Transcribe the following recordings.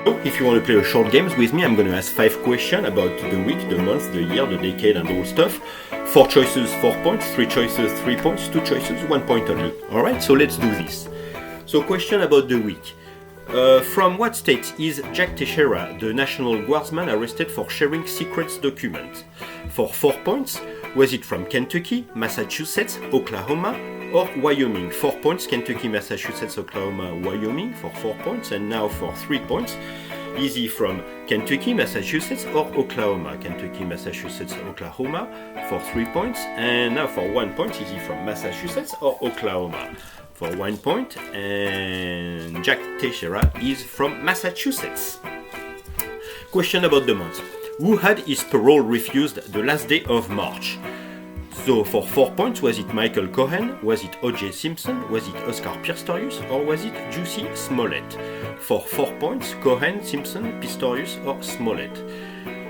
So, if you want to play a short games with me, I'm going to ask 5 questions about the week, the month, the year, the decade, and all stuff. 4 choices, 4 points. 3 choices, 3 points. 2 choices, 1 point only. Alright, so let's do this. So, question about the week. From what state is Jack Teixeira, the National Guardsman, arrested for sharing secret documents? For 4 points, was it from Kentucky, Massachusetts, Oklahoma, or Wyoming? 4 points, Kentucky, Massachusetts, Oklahoma, Wyoming for 4 points. And now for 3 points, is he from Kentucky, Massachusetts, or Oklahoma? Kentucky, Massachusetts, Oklahoma for 3 points. And now for 1 point, is he from Massachusetts or Oklahoma? For 1 point, and Jack Teixeira is from Massachusetts. Question about the month. Who had his parole refused the last day of March? So for 4 points, was it Michael Cohen, was it O.J. Simpson, was it Oscar Pistorius, or was it Jussie Smollett? For 4 points, Cohen, Simpson, Pistorius, or Smollett.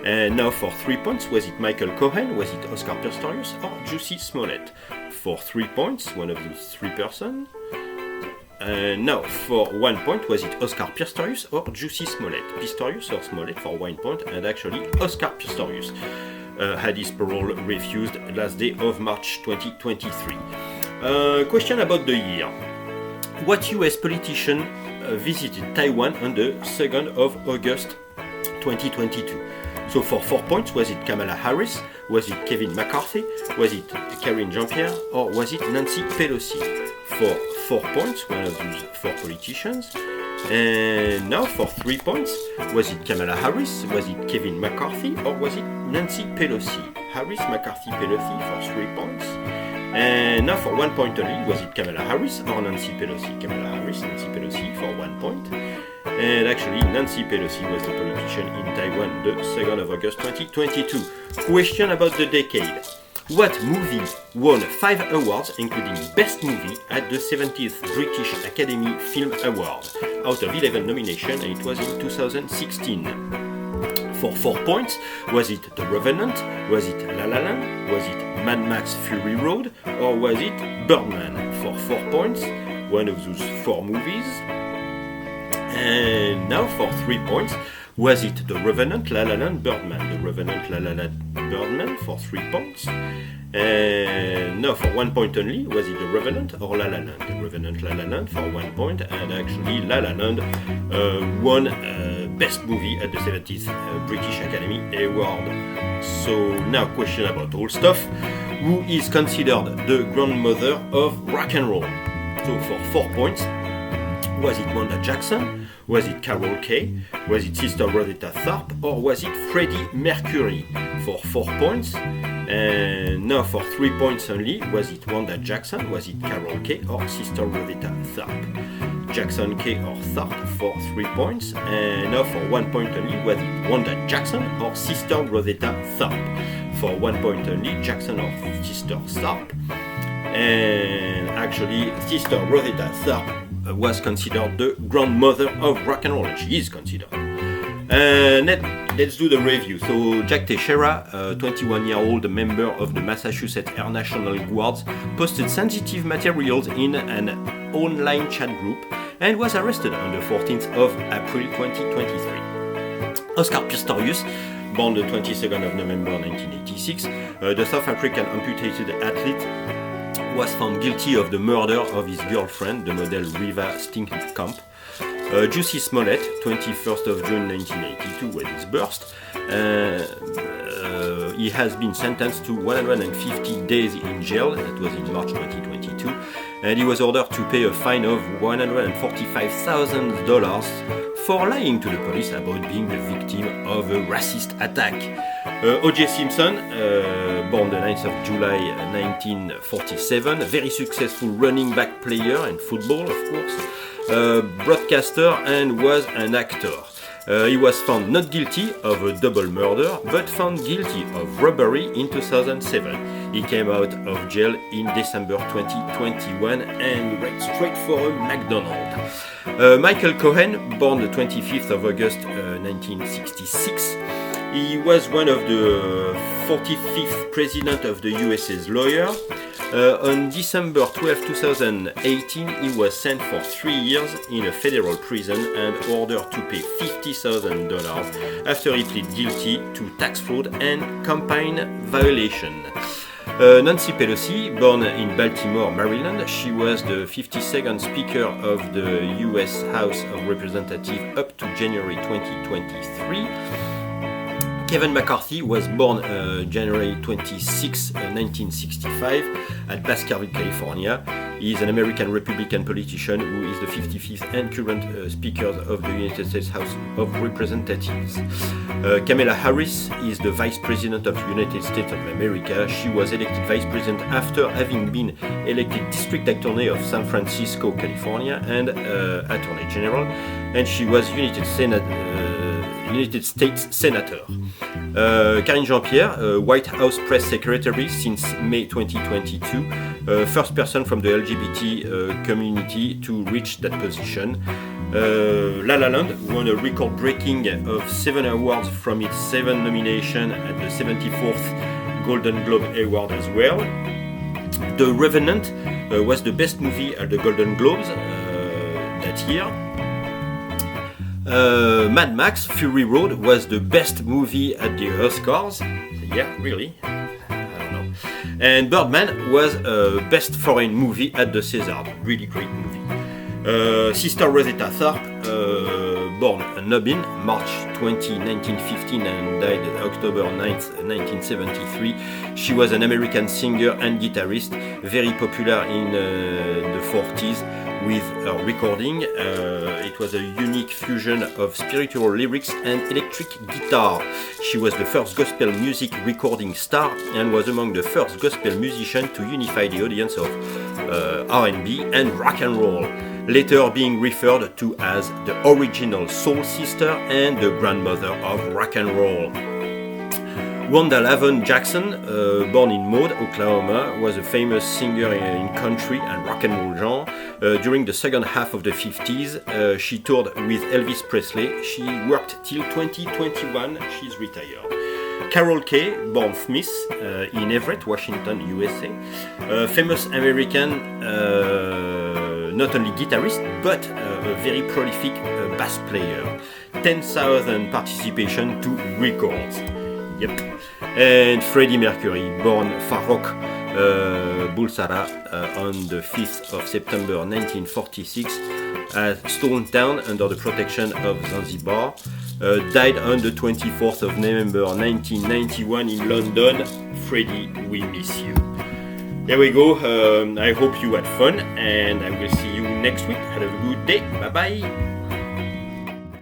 And now for 3 points, was it Michael Cohen, was it Oscar Pistorius, or Jussie Smollett? For 3 points, one of those 3 persons. Now for 1 point, was it Oscar Pistorius or Jussie Smollett? Pistorius or Smollett for 1 point, and actually Oscar Pistorius had his parole refused last day of March 2023. Question about the year. What US politician visited Taiwan on the 2nd of August 2022? So for 4 points, was it Kamala Harris, was it Kevin McCarthy, was it Karine Jean-Pierre, or was it Nancy Pelosi? For 4 points, one of those 4 politicians. And now for 3 points, was it Kamala Harris, was it Kevin McCarthy, or was it Nancy Pelosi? Harris, McCarthy, Pelosi for 3 points. And now for 1 point only, was it Kamala Harris or Nancy Pelosi? Kamala Harris, Nancy Pelosi for 1 point. And actually, Nancy Pelosi was the politician in Taiwan the 2nd of August 2022. Question about the decade. What movie won 5 awards, including Best Movie, at the 70th British Academy Film Award? Out of 11 nominations, and it was in 2016. For 4 points, was it The Revenant, was it La La Land, was it Mad Max Fury Road, or was it Birdman? For 4 points, one of those 4 movies. And now for 3 points, was it The Revenant, La La Land, Birdman? The Revenant, La La Land, Birdman for 3 points. And now for 1 point only, was it The Revenant or La La Land? The Revenant, La La Land for 1 point, and actually La La Land won Best Movie at the 70th British Academy Award. So now question about old stuff. Who is considered the grandmother of rock and roll? So for 4 points, was it Wanda Jackson? Was it Carol Kay? Was it Sister Rosetta Tharpe? Or was it Freddie Mercury? For 4 points. And now for 3 points only, was it Wanda Jackson? Was it Carol Kay or Sister Rosetta Tharpe? Jackson, Kay or Tharpe for 3 points. And now for 1 point only, was it Wanda Jackson or Sister Rosetta Tharpe? For 1 point only, Jackson or Sister Tharpe. And actually, Sister Rosetta Tharpe was considered the grandmother of rock and roll, and she is considered. Let's do the review. So Jack Teixeira, a 21-year-old member of the Massachusetts Air National Guards, posted sensitive materials in an online chat group and was arrested on the 14th of April 2023. Oscar Pistorius, born the 22nd of November 1986, the South African amputated athlete, was found guilty of the murder of his girlfriend, the model Riva Steenkamp. Jussie Smollett, 21st of June 1982, when his birth. He has been sentenced to 150 days in jail. That was in March 2022. And he was ordered to pay a fine of $145,000 for lying to the police about being the victim of a racist attack. O.J. Simpson, born the 9th of July 1947, a very successful running back player in football, of course, broadcaster, and was an actor. He was found not guilty of a double murder, but found guilty of robbery in 2007. He came out of jail in December 2021 and went straight for a McDonald's. Michael Cohen, born the 25th of August 1966, he was one of the 45th president of the USA's lawyer. On December 12, 2018, he was sent for 3 years in a federal prison and ordered to pay $50,000 after he pleaded guilty to tax fraud and campaign violation. Nancy Pelosi, born in Baltimore, Maryland, she was the 52nd Speaker of the U.S. House of Representatives up to January 2023. Kevin McCarthy was born January 26, 1965 at Baskerville, California. He is an American Republican politician who is the 55th and current Speaker of the United States House of Representatives. Kamala Harris is the Vice President of the United States of America. She was elected Vice President after having been elected District Attorney of San Francisco, California, and Attorney General, and she was United States Senator. Karine Jean-Pierre, White House Press Secretary since May 2022, first person from the LGBT community to reach that position. La La Land won a record-breaking of 7 awards from its 7 nominations at the 74th Golden Globe Award as well. The Revenant was the best movie at the Golden Globes that year. Mad Max Fury Road was the best movie at the Oscars. Yeah, really? I don't know. And Birdman was best foreign movie at the César. Really great movie. Sister Rosetta Tharpe, born Nubbin, March 20, 1915 and died October 9, 1973. She was an American singer and guitarist, very popular in the 40s. With her recording, it was a unique fusion of spiritual lyrics and electric guitar. She was the first gospel music recording star and was among the first gospel musicians to unify the audience of R&B and rock and roll, later being referred to as the original soul sister and the grandmother of rock and roll. Wanda Lavon Jackson, born in Maud, Oklahoma, was a famous singer in country and rock and roll genre. During the second half of the 50s, she toured with Elvis Presley. She worked till 2021. She's retired. Carol Kay, born Smith, in Everett, Washington, USA. Famous American, not only guitarist, but a very prolific bass player. 10,000 participation to records. Yep. And Freddie Mercury, born Farrokh Bulsara on the 5th of September 1946 at Stone Town under the protection of Zanzibar, died on the 24th of November 1991 in London. Freddie, we miss you. There we go. I hope you had fun and I will see you next week. Have a good day. Bye bye.